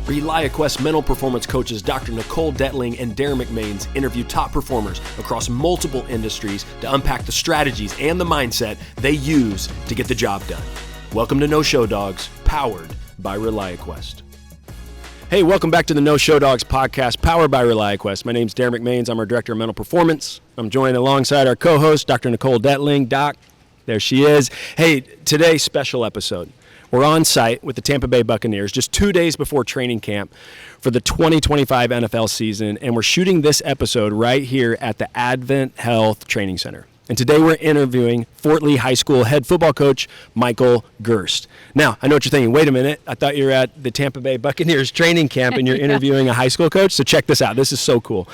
ReliaQuest mental performance coaches Dr. Nicole Detling and Derin McMains interview top performers across multiple industries to unpack the strategies and the mindset they use to get the job done. Welcome to No Show Dogs, powered by ReliaQuest. Hey, welcome back to the No Show Dogs podcast, powered by ReliaQuest. My name's Derin McMains. I'm our Director of Mental Performance. I'm joined alongside our co-host, Dr. Nicole Detling. Doc, there she is. Hey, today's special episode. We're on site with the Tampa Bay Buccaneers just 2 days before training camp for the 2025 NFL season, and we're shooting this episode right here at the Advent Health Training Center. And today we're interviewing Fort Lee High School head football coach Michael Gerst. Now, I know what you're thinking. Wait a minute. I thought you were at the Tampa Bay Buccaneers training camp and you're interviewing a high school coach. So check this out. This is so cool.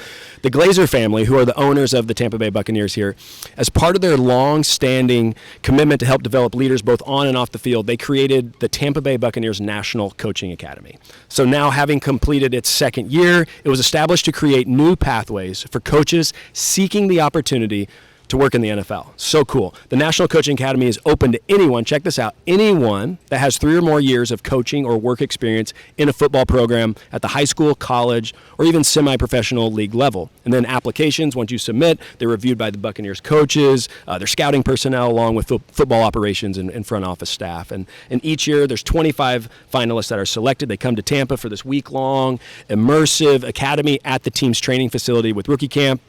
The Glazer family, who are the owners of the Tampa Bay Buccaneers here, as part of their long-standing commitment to help develop leaders both on and off the field, they created the Tampa Bay Buccaneers National Coaching Academy. So now, having completed its second year, it was established to create new pathways for coaches seeking the opportunity to work in the NFL. So cool. The National Coaching Academy is open to anyone, check this out, anyone that has 3 or more years of coaching or work experience in a football program at the high school, college, or even semi-professional league level. And then applications, once you submit, they're reviewed by the Buccaneers coaches, their scouting personnel, along with football operations and front office staff. And each year, there's 25 finalists that are selected. They come to Tampa for this week-long, immersive academy at the team's training facility with rookie camp.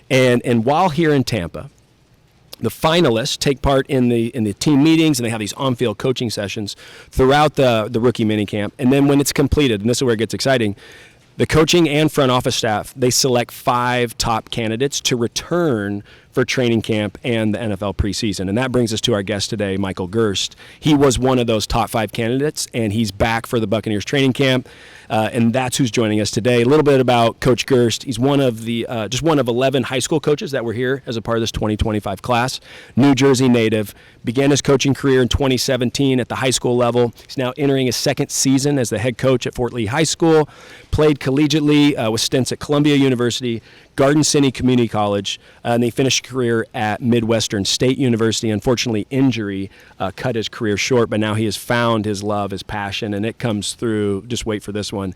And while here in Tampa, the finalists take part in the team meetings, and they have these on-field coaching sessions throughout the rookie minicamp. And then when it's completed, and this is where it gets exciting, the coaching and front office staff, they select 5 top candidates to return for training camp and the NFL preseason. And that brings us to our guest today, Michael Gerst. He was one of those top 5 candidates, and he's back for the Buccaneers training camp. And that's who's joining us today. A little bit about Coach Gerst. He's one of the just one of 11 high school coaches that were here as a part of this 2025 class. New Jersey native. Began his coaching career in 2017 at the high school level. He's now entering his second season as the head coach at Fort Lee High School. Played collegiately with stints at Columbia University, Garden City Community College, and they finished career at Midwestern State University. Unfortunately, injury cut his career short, but now he has found his love, his passion, and it comes through, just wait for this one,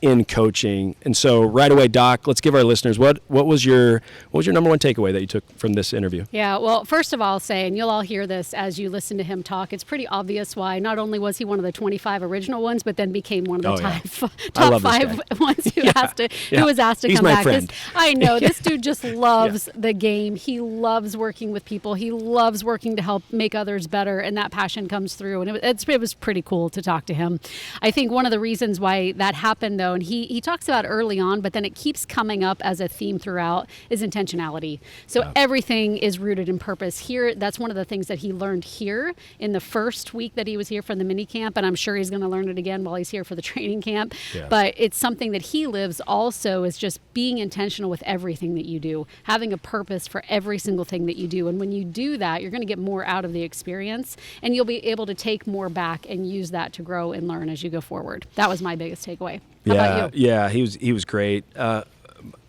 in coaching. And so right away, Doc, let's give our listeners, what was your number one takeaway that you took from this interview? Yeah, well, first of all, I'll say, and you'll all hear this as you listen to him talk, it's pretty obvious why not only was he one of the 25 original ones, but then became one of the top 5 ones who was asked to He's come my back. Friend. I know, this dude just loves the game. He loves working with people. He loves working to help make others better, and that passion comes through. And it was pretty cool to talk to him. I think one of the reasons why that happened, though, and he talks about early on, but then it keeps coming up as a theme throughout, is intentionality. So everything is rooted in purpose. Here, that's one of the things that he learned here in the first week that he was here from the mini camp, and I'm sure he's going to learn it again while he's here for the training camp. Yeah. But it's something that he lives also, is just being intentional with everything that you do, having a purpose for every single thing that you do. And when you do that, you're going to get more out of the experience, and you'll be able to take more back and use that to grow and learn as you go forward. That was my biggest takeaway. How about you? Yeah, he was great.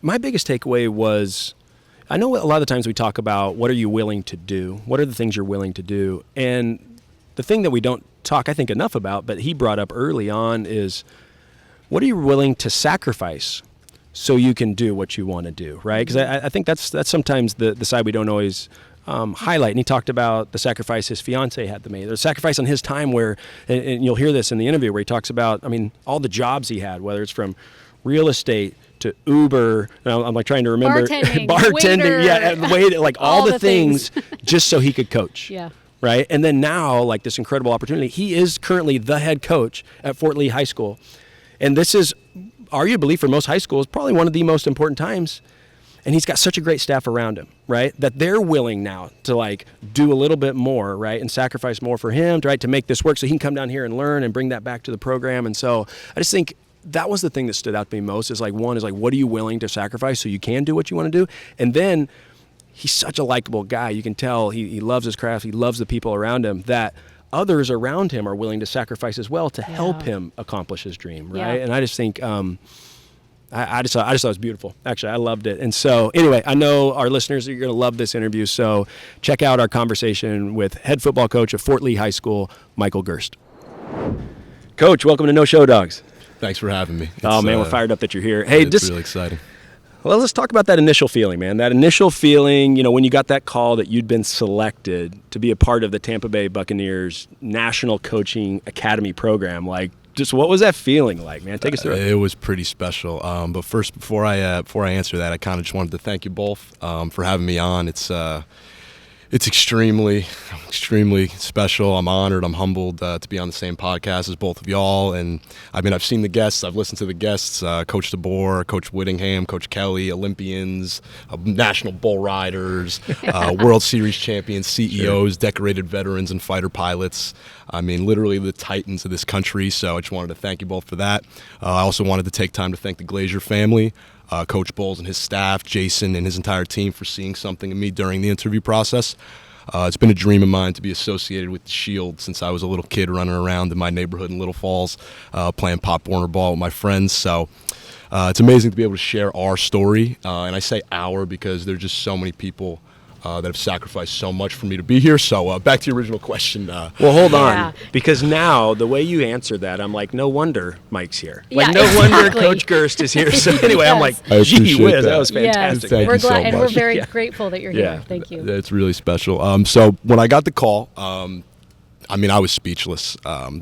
My biggest takeaway was, I know a lot of the times we talk about what are you willing to do? What are the things you're willing to do? And the thing that we don't talk, I think, enough about, but he brought up early on, is what are you willing to sacrifice so you can do what you want to do, right? Because I think that's sometimes the side we don't always highlight. And he talked about the sacrifice his fiance had to make. There's a sacrifice on his time where, and you'll hear this in the interview, where he talks about, all the jobs he had, whether it's from real estate to Uber, I'm like trying to remember, bartending, waiter, like all the things just so he could coach. Yeah. Right. And then now, like, this incredible opportunity, he is currently the head coach at Fort Lee High School. And this is arguably, for most high schools, probably one of the most important times. And he's got such a great staff around him, right, that they're willing now to, like, do a little bit more, right, and sacrifice more for him, right, to make this work so he can come down here and learn and bring that back to the program. And so I just think that was the thing that stood out to me most, is, like, one is, like, what are you willing to sacrifice so you can do what you want to do? And then he's such a likable guy. You can tell he loves his craft. He loves the people around him, that others around him are willing to sacrifice as well to help him accomplish his dream, right? Yeah. And I just think I just thought it was beautiful. Actually, I loved it. And so anyway, I know our listeners are going to love this interview. So check out our conversation with head football coach of Fort Lee High School, Michael Gerst. Coach, welcome to No Show Dogs. Thanks for having me. Oh, man, we're fired up that you're here. Hey, it's really exciting. Well, let's talk about that initial feeling, man. That initial feeling, when you got that call that you'd been selected to be a part of the Tampa Bay Buccaneers National Coaching Academy program. Like, just what was that feeling like, man? Take us through it. It was pretty special. But first, before I answer that, I kind of just wanted to thank you both for having me on. It's extremely special. I'm honored. I'm humbled to be on the same podcast as both of y'all. And I've seen the guests. I've listened to the guests, Coach DeBoer, Coach Whittingham, Coach Kelly, Olympians, national bull riders, World Series champions, CEOs, decorated veterans and fighter pilots. Literally the titans of this country. So I just wanted to thank you both for that. I also wanted to take time to thank the Glazier family. Coach Bowles and his staff, Jason and his entire team for seeing something in me during the interview process. It's been a dream of mine to be associated with the Shield since I was a little kid running around in my neighborhood in Little Falls playing Pop Warner ball with my friends. So it's amazing to be able to share our story. And I say our because there's just so many people that have sacrificed so much for me to be here. So back to your original question. Well, hold on, because now the way you answered that, I'm like, no wonder Mike's here. Like, no wonder Coach Gerst is here. So anyway, I'm like, gee whiz, that was fantastic. Thank you so much. And we're very grateful that you're here. Thank you. That's really special. So when I got the call, I was speechless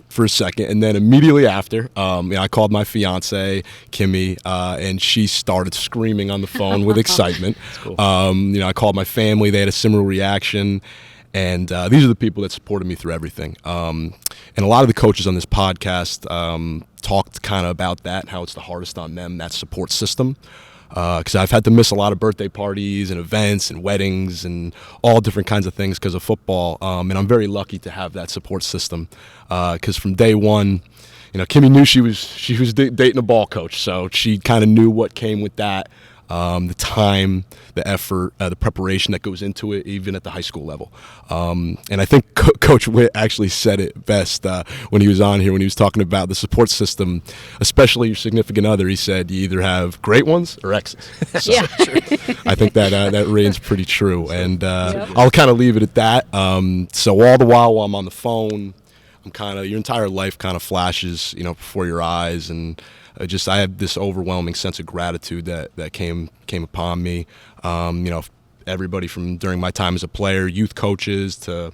for a second, and then immediately after, I called my fiance, Kimmy, and she started screaming on the phone with excitement. Cool. I called my family; they had a similar reaction, and these are the people that supported me through everything. And a lot of the coaches on this podcast talked kind of about that, how it's the hardest on them, that support system. Because I've had to miss a lot of birthday parties and events and weddings and all different kinds of things because of football. And I'm very lucky to have that support system. Because from day one, Kimmy knew she was dating a ball coach, so she kind of knew what came with that. The time, the effort, the preparation that goes into it, even at the high school level. And I think Coach Witt actually said it best when he was on here, when he was talking about the support system, especially your significant other. He said you either have great ones or exes. So I think that reigns pretty true. And I'll kind of leave it at that. So all the while I'm on the phone, your entire life kind of flashes, before your eyes, and I had this overwhelming sense of gratitude that came upon me. Everybody from during my time as a player, youth coaches, to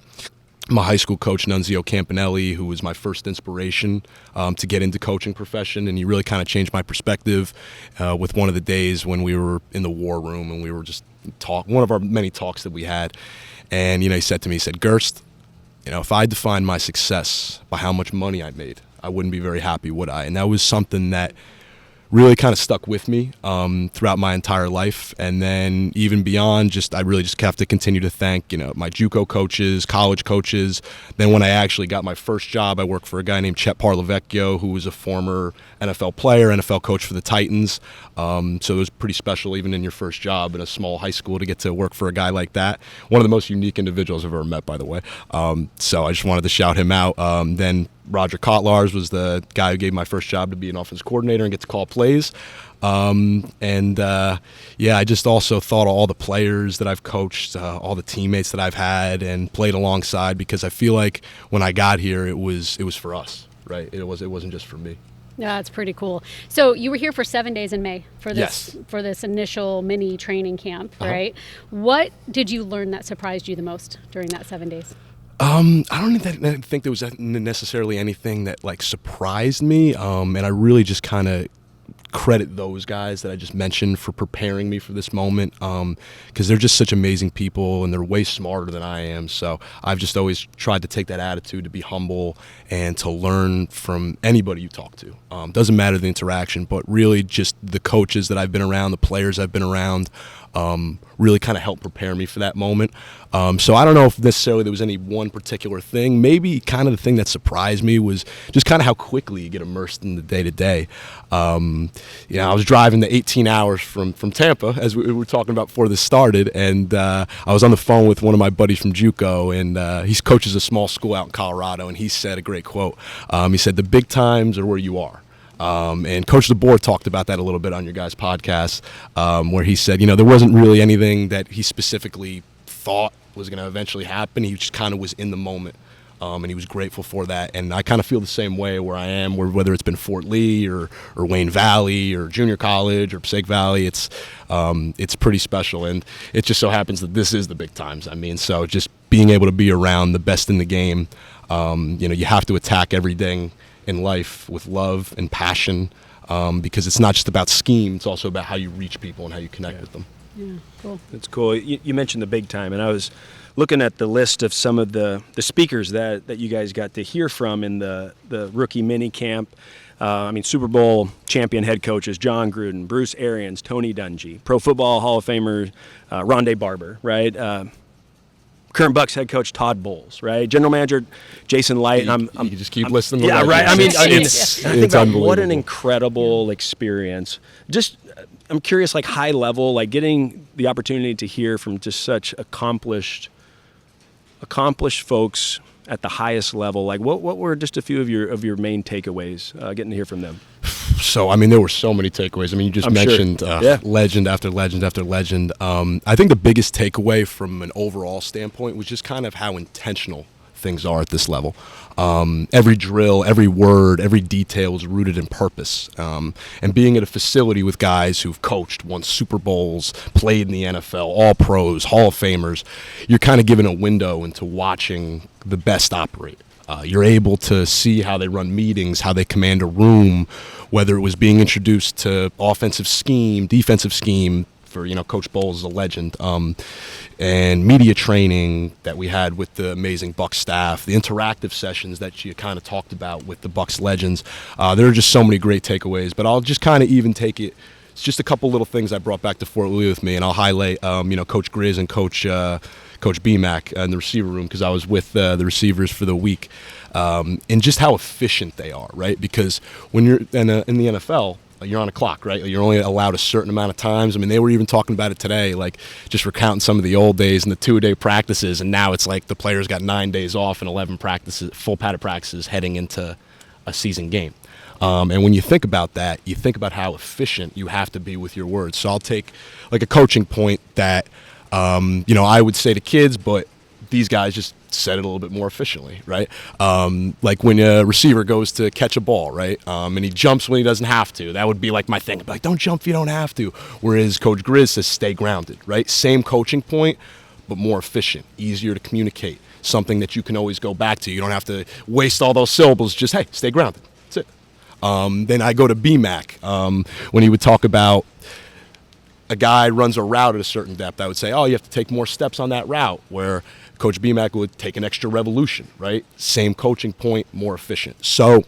my high school coach, Nunzio Campanelli, who was my first inspiration to get into coaching profession, and he really kind of changed my perspective with one of the days when we were in the war room and we were just one of our many talks that we had. And, he said to me, Gerst, if I defined my success by how much money I made, I wouldn't be very happy, would I? And that was something that really kind of stuck with me throughout my entire life. And then even beyond, I really just have to continue to thank, my JUCO coaches, college coaches. Then when I actually got my first job, I worked for a guy named Chet Parlavecchio, who was a former NFL player, NFL coach for the Titans. So it was pretty special, even in your first job in a small high school, to get to work for a guy like that. One of the most unique individuals I've ever met, by the way. So I just wanted to shout him out. Then Roger Kotlars was the guy who gave my first job to be an offense coordinator and get to call plays. I just also thought of all the players that I've coached, all the teammates that I've had and played alongside, because I feel like when I got here, it was for us, right? It wasn't just for me. Yeah, it's pretty cool. So you were here for 7 days in May for this initial mini training camp, right? What did you learn that surprised you the most during that 7 days? I don't think there was necessarily anything that surprised me, and I really just kind of credit those guys that I just mentioned for preparing me for this moment, because they're just such amazing people and they're way smarter than I am. So I've just always tried to take that attitude to be humble and to learn from anybody you talk to. Doesn't matter the interaction, but really just the coaches that I've been around, the players I've been around, really kind of helped prepare me for that moment. So I don't know if necessarily there was any one particular thing. Maybe kind of the thing that surprised me was just kind of how quickly you get immersed in the day-to-day. I was driving the 18 hours from Tampa, as we were talking about before this started, and I was on the phone with one of my buddies from JUCO, and he coaches a small school out in Colorado, and he said a great quote. He said, "The big times are where you are." And Coach DeBoer talked about that a little bit on your guys' podcast, where he said, there wasn't really anything that he specifically thought was going to eventually happen. He just kind of was in the moment. and he was grateful for that. And I kind of feel the same way where I am, whether it's been Fort Lee or Wayne Valley or junior college or Passaic Valley, it's pretty special. And it just so happens that this is the big times. I mean, so just being able to be around the best in the game, you have to attack everything in life with love and passion, because it's not just about scheme, it's also about how you reach people and how you connect with them. Yeah, cool. That's cool. You mentioned the big time, and I was looking at the list of some of the speakers that you guys got to hear from in the rookie mini camp. Super Bowl champion head coaches John Gruden, Bruce Arians, Tony Dungy, Pro Football Hall of Famer Rondé Barber, right? Current Bucs head coach Todd Bowles, right? General manager Jason Light. You can just keep listening. Yeah, right. I think it's about what an incredible experience. Just, I'm curious, like high level, like getting the opportunity to hear from just such accomplished folks at the highest level. Like, what were just a few of your main takeaways getting to hear from them? So, there were so many takeaways. You just mentioned legend after legend after legend. I think the biggest takeaway from an overall standpoint was just kind of how intentional things are at this level. Every drill, every word, every detail is rooted in purpose. And being at a facility with guys who've coached, won Super Bowls, played in the NFL, all pros, Hall of Famers, you're kind of given a window into watching the best operate. You're able to see how they run meetings, how they command a room, whether it was being introduced to offensive scheme, defensive scheme, for Coach Bowles is a legend, and media training that we had with the amazing Bucs staff, the interactive sessions that you kind of talked about with the Bucs legends. There are just so many great takeaways, but I'll just kind of even take it. It's just a couple little things I brought back to Fort Lee with me, and I'll highlight Coach Grizz and Coach BMAC in the receiver room, because I was with the receivers for the week, and just how efficient they are, right? Because when you're in the NFL, you're on a clock, right? You're only allowed a certain amount of times. They were even talking about it today, like just recounting some of the old days and the 2-day practices, and now it's like the players got 9 days off and 11 practices, full padded practices heading into a season game. And when you think about that, you think about how efficient you have to be with your words. So I'll take like a coaching point that I would say to kids, but these guys just said it a little bit more efficiently, right? Like when a receiver goes to catch a ball, right? And he jumps when he doesn't have to. That would be like my thing. I'd be like, don't jump if you don't have to. Whereas Coach Grizz says stay grounded, right? Same coaching point, but more efficient, easier to communicate, something that you can always go back to. You don't have to waste all those syllables. Just, hey, stay grounded. That's it. Then I go to BMAC when he would talk about a guy runs a route at a certain depth. I would say, you have to take more steps on that route, where Coach BMAC would take an extra revolution, right? Same coaching point, more efficient. So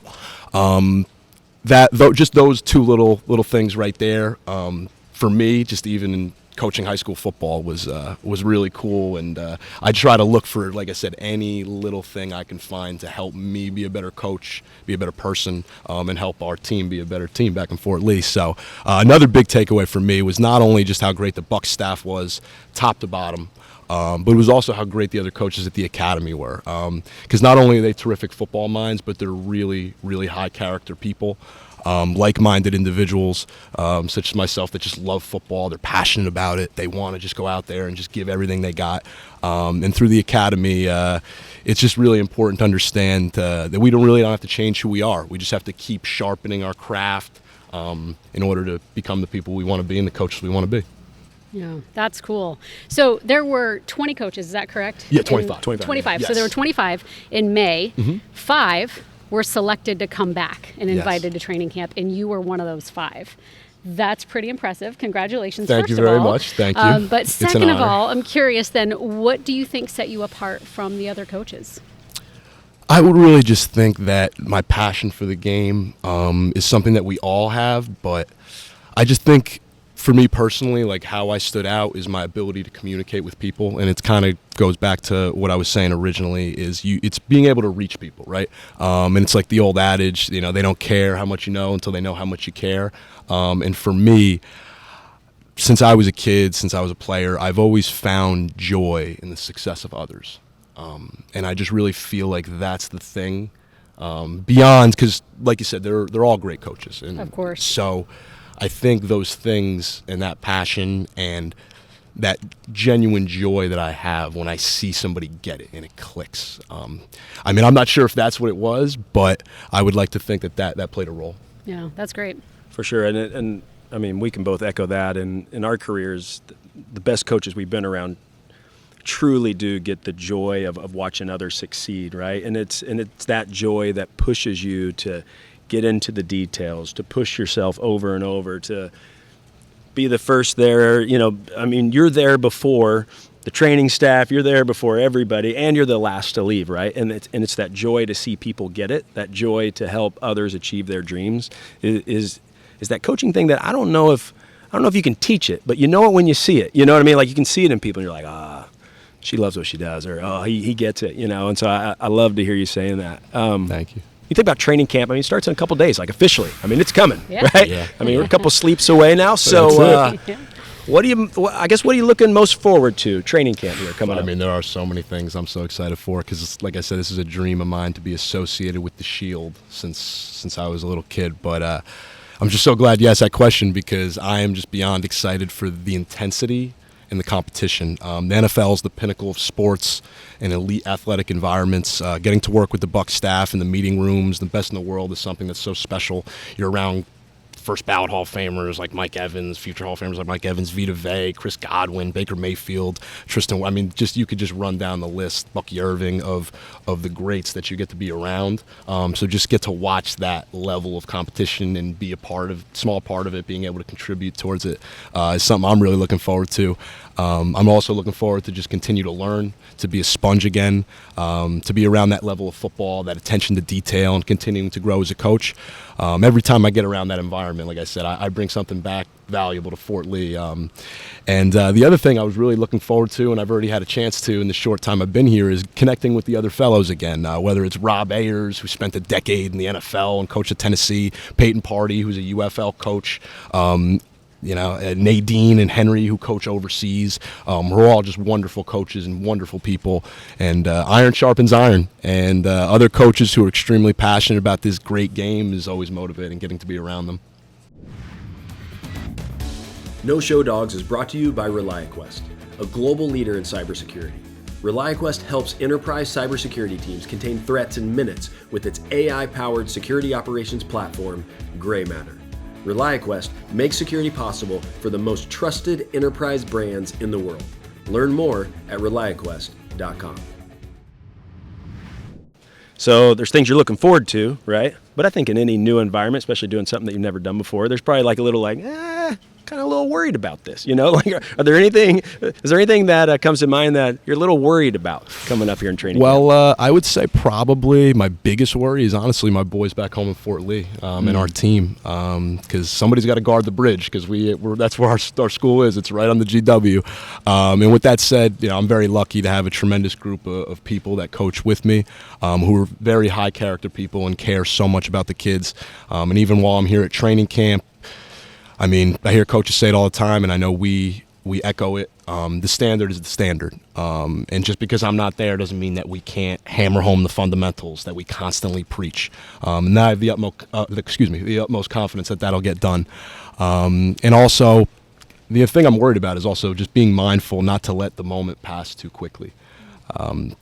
just those two little things right there, for me, just even in coaching high school football was really cool. And I try to look for, like I said, any little thing I can find to help me be a better coach, be a better person, and help our team be a better team back in Fort Lee. So another big takeaway for me was not only just how great the Bucs staff was, top to bottom, but it was also how great the other coaches at the academy were. Because not only are they terrific football minds, but they're really, really high character people. Like-minded individuals, such as myself, that just love football. They're passionate about it. They want to just go out there and just give everything they got. And through the academy, it's just really important to understand that we don't have to change who we are. We just have to keep sharpening our craft in order to become the people we want to be and the coaches we want to be. Yeah, that's cool. So there were 20 coaches, is that correct? Yeah, 25. 25. Yes. So there were 25 in May. Mm-hmm. 5 were selected to come back and invited Yes. to training camp, and you were one of those 5. That's pretty impressive. Congratulations, Thank first you of very all. much. Thank you. But It's an second of honor. all, I'm curious then, what do you think set you apart from the other coaches? I would really just think that my passion for the game is something that we all have, but I just think for me personally, like how I stood out is my ability to communicate with people, and it kind of goes back to what I was saying originally. It's being able to reach people, right? And it's like the old adage, they don't care how much you know until they know how much you care. And for me, since I was a kid, since I was a player, I've always found joy in the success of others, and I just really feel like that's the thing. Beyond, because like you said, they're all great coaches, and Of course. So I think those things and that passion and that genuine joy that I have when I see somebody get it and it clicks. I mean, I'm not sure if that's what it was, but I would like to think that played a role. Yeah, that's great. For sure. And I mean, we can both echo that. In our careers, the best coaches we've been around truly do get the joy of watching others succeed, right? And it's that joy that pushes you to get into the details, to push yourself over and over, to be the first there. I mean, you're there before the training staff, you're there before everybody, and you're the last to leave, right? And it's that joy to see people get it, that joy to help others achieve their dreams is that coaching thing that I don't know if you can teach it, but you know it when you see it. You know what I mean? Like, you can see it in people and you're like, she loves what she does, or he gets it, and so I love to hear you saying that. Thank you. You think about training camp, I mean, it starts in a couple days, like officially. I mean, it's coming, right? Yeah. I mean, we're a couple sleeps away now, so what are you looking most forward to training camp here coming up? I mean, there are so many things I'm so excited for because, like I said, this is a dream of mine to be associated with the Shield since I was a little kid. But I'm just so glad you asked that question because I am just beyond excited for the intensity and the competition. The NFL is the pinnacle of sports and elite athletic environments. Getting to work with the Bucs staff in the meeting rooms, the best in the world, is something that's so special. You're around first ballot Hall of Famers like Mike Evans, future Hall of Famers like Mike Evans, Vita Vea, Chris Godwin, Baker Mayfield, Tristan. I mean, you could just run down the list, Bucky Irving, of the greats that you get to be around. So just get to watch that level of competition and be small part of it, being able to contribute towards it is something I'm really looking forward to. I'm also looking forward to just continue to learn, to be a sponge again, to be around that level of football, that attention to detail, and continuing to grow as a coach. Every time I get around that environment, like I said, I bring something back valuable to Fort Lee. And the other thing I was really looking forward to, and I've already had a chance to in the short time I've been here, is connecting with the other fellows again, whether it's Rob Ayers, who spent a decade in the NFL and coached at Tennessee, Peyton Party, who's a UFL coach, Nadine and Henry, who coach overseas. We're all just wonderful coaches and wonderful people. And iron sharpens iron. And other coaches who are extremely passionate about this great game is always motivating, getting to be around them. No Show Dogs is brought to you by ReliaQuest, a global leader in cybersecurity. ReliaQuest helps enterprise cybersecurity teams contain threats in minutes with its AI-powered security operations platform, Gray Matter. ReliaQuest makes security possible for the most trusted enterprise brands in the world. Learn more at ReliaQuest.com. So there's things you're looking forward to, right? But I think in any new environment, especially doing something that you've never done before, there's probably like a little kind of a little worried about this, Like, is there anything that comes to mind that you're a little worried about coming up here in training? Well, I would say probably my biggest worry is honestly my boys back home in Fort Lee and our team, because somebody's got to guard the bridge because that's where our school is. It's right on the GW. And with that said, I'm very lucky to have a tremendous group of people that coach with me, who are very high character people and care so much about the kids. And even while I'm here at training camp, I mean, I hear coaches say it all the time, and I know we echo it. The standard is the standard. And just because I'm not there doesn't mean that we can't hammer home the fundamentals that we constantly preach. And I have the utmost confidence that that'll get done. And also, the thing I'm worried about is also just being mindful not to let the moment pass too quickly.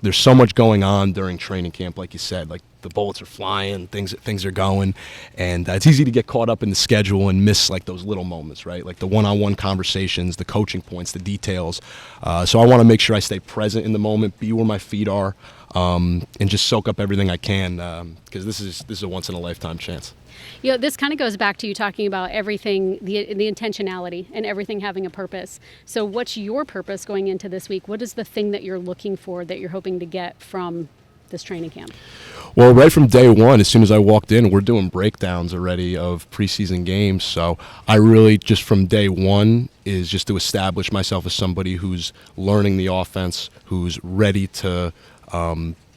There's so much going on during training camp, like you said, like the bullets are flying, things are going, and it's easy to get caught up in the schedule and miss like those little moments, right? Like the one-on-one conversations, the coaching points, the details. So I want to make sure I stay present in the moment, be where my feet are, and just soak up everything I can, because this is a once-in-a-lifetime chance. This kind of goes back to you talking about everything, the intentionality and everything having a purpose. So what's your purpose going into this week? What is the thing that you're looking for, that you're hoping to get from this training camp? Well, right from day one, as soon as I walked in, we're doing breakdowns already of preseason games. So I really, just from day one, is just to establish myself as somebody who's learning the offense, who's ready to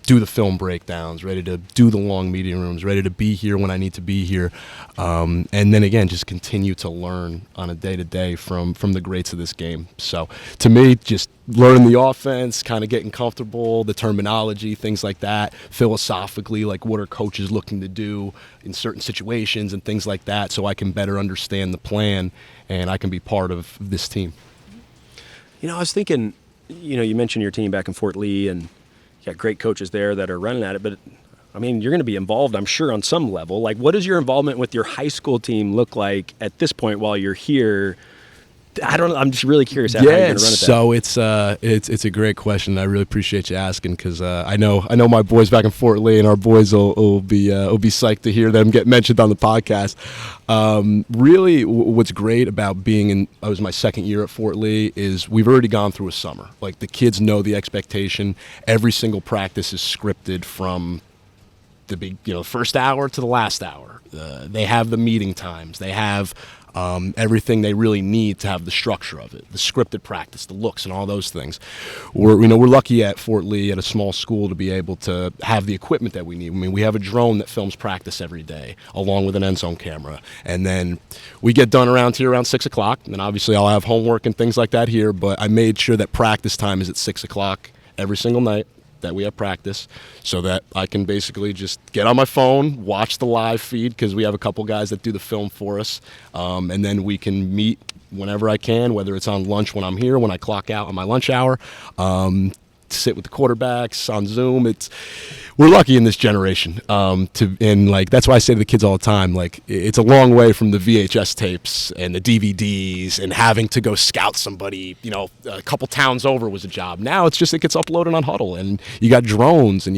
do the film breakdowns, ready to do the long meeting rooms, ready to be here when I need to be here. And then again, just continue to learn on a day-to-day from the greats of this game. So to me, just learning the offense, kind of getting comfortable, the terminology, things like that, philosophically, like what are coaches looking to do in certain situations and things like that, so I can better understand the plan and I can be part of this team. I was thinking, you mentioned your team back in Fort Lee, and you got great coaches there that are running at it, but I mean, you're going to be involved, I'm sure, on some level. Like, what does your involvement with your high school team look like at this point while you're here? I don't know. I'm just really curious how you're going to run it. So it's a great question. I really appreciate you asking, because I know my boys back in Fort Lee, and our boys will be psyched to hear them get mentioned on the podcast. Really, what's great about I was my second year at Fort Lee, is we've already gone through a summer. Like, the kids know the expectation. Every single practice is scripted from the first hour to the last hour. They have the meeting times. They have everything they really need to have the structure of it, the scripted practice, the looks, and all those things. We're lucky at Fort Lee, at a small school, to be able to have the equipment that we need. I mean, we have a drone that films practice every day, along with an end zone camera. And then we get done around 6 o'clock. And obviously I'll have homework and things like that here, but I made sure that practice time is at 6 o'clock every single night that we have practice, so that I can basically just get on my phone, watch the live feed, because we have a couple guys that do the film for us, and then we can meet whenever I can, whether it's on lunch when I'm here, when I clock out on my lunch hour, sit with the quarterbacks on Zoom. We're lucky in this generation, that's why I say to the kids all the time, like, it's a long way from the VHS tapes and the DVDs and having to go scout somebody, a couple towns over was a job. Now it gets uploaded on Huddle, and you got drones, and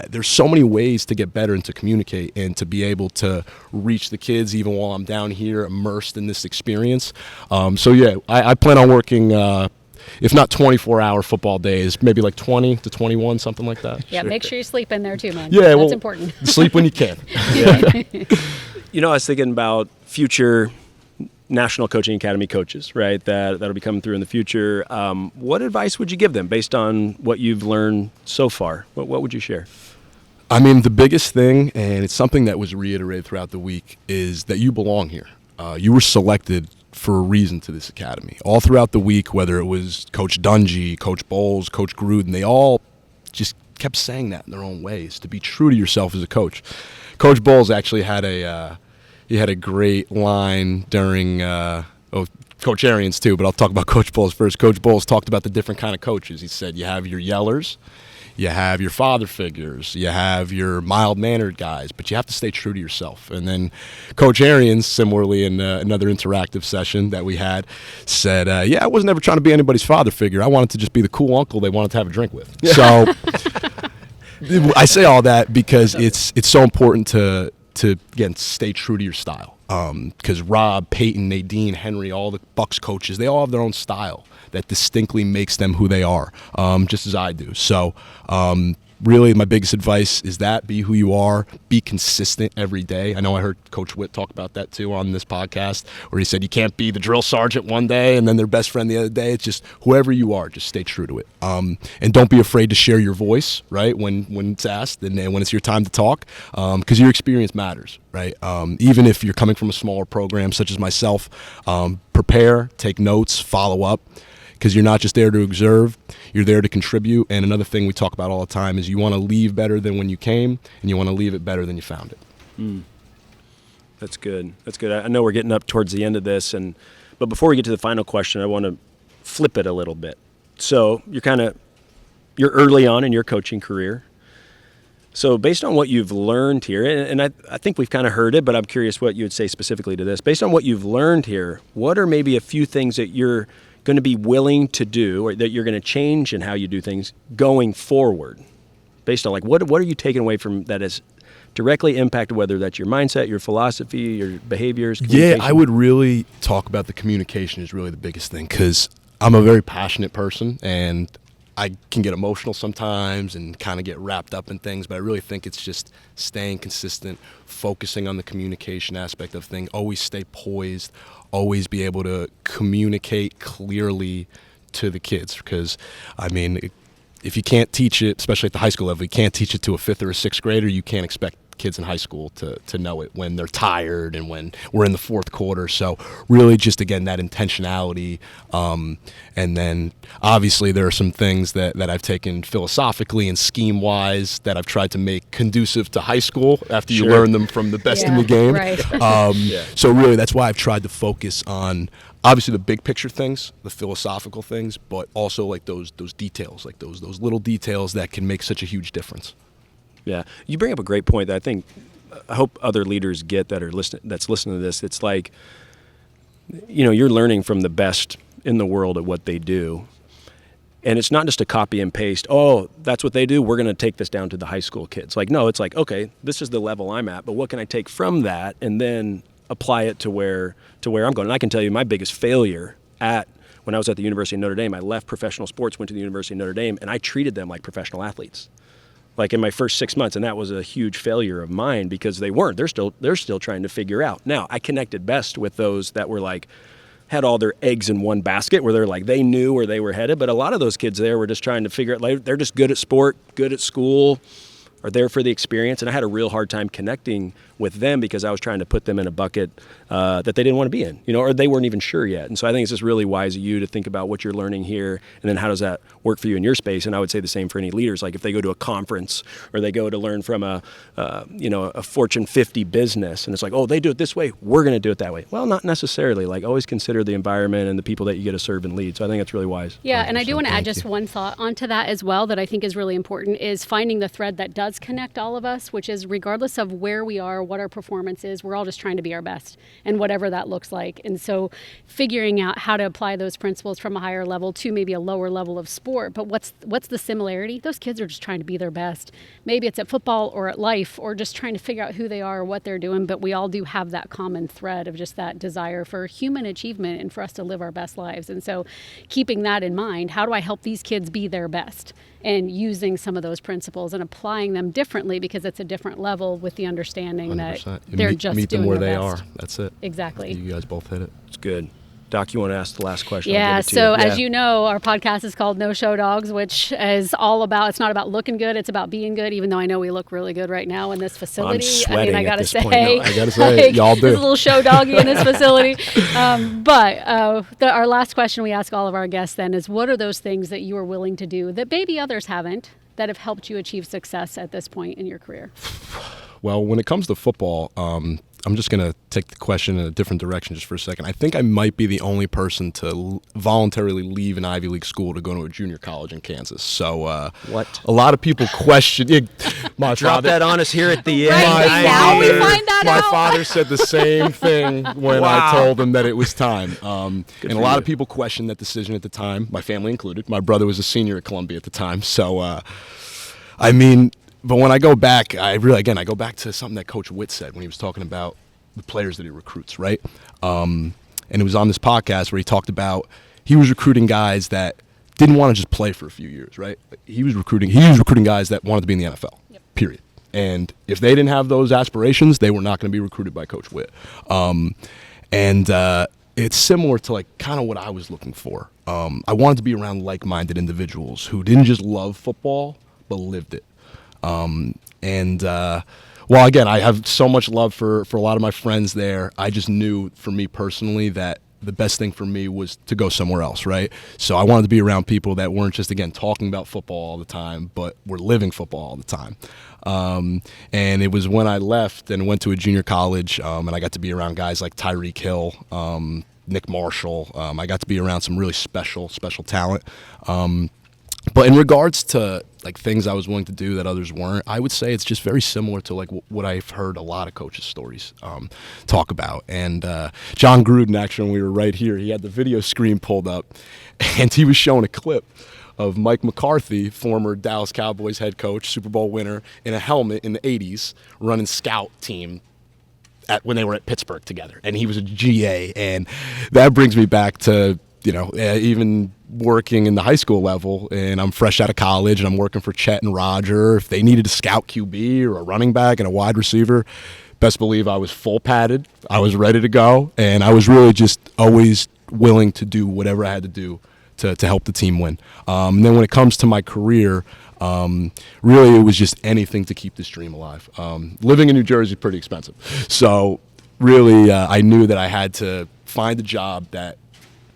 there's so many ways to get better and to communicate and to be able to reach the kids even while I'm down here immersed in this experience. I plan on working, if not 24-hour football days, maybe like 20 to 21, something like that. Yeah, make sure you sleep in there too, man. Yeah, that's important. Sleep when you can. I was thinking about future National Coaching Academy coaches, right, that'll be coming through in the future. What advice would you give them based on what you've learned so far? What would you share? I mean, the biggest thing, and it's something that was reiterated throughout the week, is that you belong here. You were selected for a reason to this academy. All throughout the week, whether it was Coach Dungy, Coach Bowles, Coach Gruden, they all just kept saying that in their own ways, to be true to yourself as a coach. Coach Bowles actually had a great line during Coach Arians too, but I'll talk about Coach Bowles first. Coach Bowles talked about the different kind of coaches. He said you have your yellers, you have your father figures, you have your mild-mannered guys, but you have to stay true to yourself. And then Coach Arians, similarly in another interactive session that we had, said, I wasn't ever trying to be anybody's father figure. I wanted to just be the cool uncle they wanted to have a drink with. So I say all that because it's so important to again, stay true to your style. Because Rob, Peyton, Nadine, Henry, all the Bucs coaches, they all have their own style that distinctly makes them who they are, just as I do. So really my biggest advice is that be who you are, be consistent every day. I know I heard Coach Witt talk about that too on this podcast, where he said you can't be the drill sergeant one day and then their best friend the other day. It's just whoever you are, just stay true to it. And don't be afraid to share your voice, right, when it's asked and when it's your time to talk, because your experience matters, right? Even if you're coming from a smaller program such as myself, prepare, take notes, follow up. Because you're not just there to observe, you're there to contribute. And another thing we talk about all the time is you want to leave better than when you came, and you want to leave it better than you found it. That's good. I know we're getting up towards the end of this, but before we get to the final question, I want to flip it a little bit. So you're early on in your coaching career. So based on what you've learned here, and I think we've kind of heard it, but I'm curious what you would say specifically to this. Based on what you've learned here, what are maybe a few things that you're going to be willing to do, or that you're going to change in how you do things going forward, based on what are you taking away from that has directly impacted, whether that's your mindset, your philosophy, your behaviors? Yeah, I would really talk about the communication is really the biggest thing, because I'm a very passionate person and I can get emotional sometimes and kind of get wrapped up in things, but I really think it's just staying consistent, focusing on the communication aspect of things, always stay poised, always be able to communicate clearly to the kids. Because, I mean, if you can't teach it, especially at the high school level, you can't teach it to a 5th or a 6th grader, you can't expect kids in high school to know it when they're tired and when we're in the 4th quarter. So really just, again, that intentionality. And then obviously there are some things that I've taken philosophically and scheme-wise that I've tried to make conducive to high school after you learn them from the best in the game. Right. So really that's why I've tried to focus on obviously the big picture things, the philosophical things, but also like those details, like those little details that can make such a huge difference. Yeah, you bring up a great point that I hope other leaders get that's listening to this. It's like, you're learning from the best in the world at what they do. And it's not just a copy and paste, oh, that's what they do, we're going to take this down to the high school kids. Like, no, it's like, okay, this is the level I'm at, but what can I take from that and then apply it to where I'm going? And I can tell you my biggest failure when I was at the University of Notre Dame, I left professional sports, went to the University of Notre Dame, and I treated them like professional athletes. Like in my first 6 months, and that was a huge failure of mine because they weren't. They're still trying to figure out. Now, I connected best with those that were like, had all their eggs in one basket where they're like, they knew where they were headed. But a lot of those kids there were just trying to figure out, like, they're just good at sport, good at school, are there for the experience. And I had a real hard time connecting with them because I was trying to put them in a bucket that they didn't want to be in, or they weren't even sure yet. And so I think it's just really wise of you to think about what you're learning here and then how does that work for you in your space. And I would say the same for any leaders. Like if they go to a conference or they go to learn from a Fortune 50 business and it's like, oh, they do it this way, we're going to do it that way. Well, not necessarily. Like always consider the environment and the people that you get to serve and lead. So I think that's really wise. Yeah, and I do want to add just one thought onto that as well that I think is really important is finding the thread that does connect all of us, which is regardless of where we are, what our performance is, we're all just trying to be our best and whatever that looks like. And so figuring out how to apply those principles from a higher level to maybe a lower level of sport. But what's the similarity? Those kids are just trying to be their best. Maybe it's at football or at life or just trying to figure out who they are or what they're doing. But we all do have that common thread of just that desire for human achievement and for us to live our best lives. And so keeping that in mind, how do I help these kids be their best? And using some of those principles and applying them differently because it's a different level with the understanding 100%. that they're just meet them doing where their they best. are. That's it. Exactly. You guys both hit it. It's good. Doc, you want to ask the last question? Yeah, so as you know, our podcast is called No Show Dogs, which is all about, it's not about looking good, it's about being good, even though I know we look really good right now in this facility. I'm sweating I gotta at this say, point. No, I gotta say, y'all do. There's a little show doggy in this facility. Our last question we ask all of our guests then is, what are those things that you are willing to do that maybe others haven't, that have helped you achieve success at this point in your career? Well, when it comes to football, I'm just going to take the question in a different direction just for a second. I think I might be the only person to voluntarily leave an Ivy League school to go to a junior college in Kansas. So what? A lot of people question Drop that on us here at the end. Right now we find that my out. father said the same thing when I told him that it was time. And a lot of people questioned that decision at the time, my family included. My brother was a senior at Columbia at the time. So, but when I go back, I go back to something that Coach Witt said when he was talking about the players that he recruits, right? And it was on this podcast where he talked about he was recruiting guys that didn't want to just play for a few years, right? He was recruiting guys that wanted to be in the NFL, period. And if they didn't have those aspirations, they were not going to be recruited by Coach Witt. It's similar to like kind of what I was looking for. I wanted to be around like-minded individuals who didn't just love football, but lived it. Well, again, I have so much love for a lot of my friends there. I just knew for me personally that the best thing for me was to go somewhere else, right? So I wanted to be around people that weren't just, again, talking about football all the time, but were living football all the time. And it was when I left and went to a junior college, and I got to be around guys like Tyreek Hill, Nick Marshall. I got to be around some really special talent. But in regards to like things I was willing to do that others weren't, I would say it's just very similar to like what I've heard a lot of coaches' stories talk about. And John Gruden, actually, when we were right here, he had the video screen pulled up, and he was showing a clip of Mike McCarthy, former Dallas Cowboys head coach, Super Bowl winner, in a helmet in the 80s, running scout team when they were at Pittsburgh together. And he was a GA, and that brings me back to even working in the high school level, and I'm fresh out of college, and I'm working for Chet and Roger. If they needed a scout QB or a running back and a wide receiver, best believe I was full padded. I was ready to go, and I was really just always willing to do whatever I had to do to help the team win. And then when it comes to my career, really it was just anything to keep this dream alive. Living in New Jersey is pretty expensive. So really I knew that I had to find a job that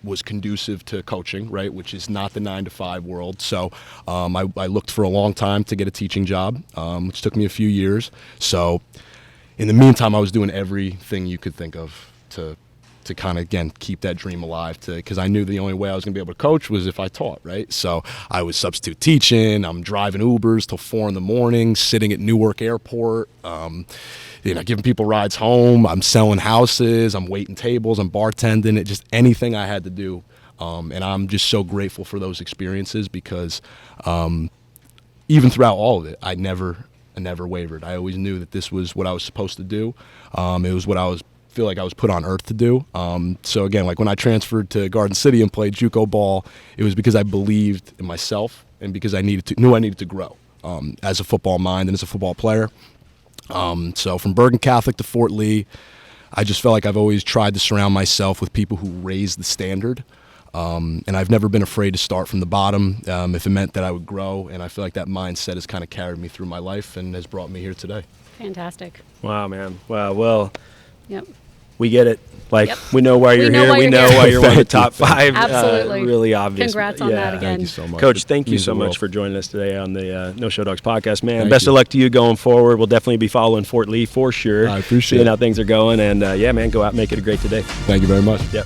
was conducive to coaching, right, which is not the 9-to-5 world. So I looked for a long time to get a teaching job, which took me a few years. So in the meantime, I was doing everything you could think of to to kind of, again, keep that dream alive, because I knew the only way I was going to be able to coach was if I taught, right? So I was substitute teaching. I'm driving Ubers till 4 a.m, sitting at Newark Airport, giving people rides home. I'm selling houses. I'm waiting tables. I'm bartending. Just anything I had to do. And I'm just so grateful for those experiences, because even throughout all of it, I never wavered. I always knew that this was what I was supposed to do. It was what I feel like I was put on earth to do. So again, like when I transferred to Garden City and played JUCO ball, it was because I believed in myself and because I knew I needed to grow as a football mind and as a football player. So from Bergen Catholic to Fort Lee, I just felt like I've always tried to surround myself with people who raise the standard. And I've never been afraid to start from the bottom if it meant that I would grow. And I feel like that mindset has kind of carried me through my life and has brought me here today. Fantastic. Wow, man. Wow. Well, yep. We get it. Like, Yep. we know why you're here. We know why you're one of the top 5. Absolutely. Really obvious. Congrats on that again. Thank you so much. Coach, thank you so much for joining us today on the No Show Dogs podcast, man. Best of luck to you going forward. We'll definitely be following Fort Lee for sure. I appreciate seeing it. how things are going. And, yeah, man, go out and make it a great today. Thank you very much. Yep.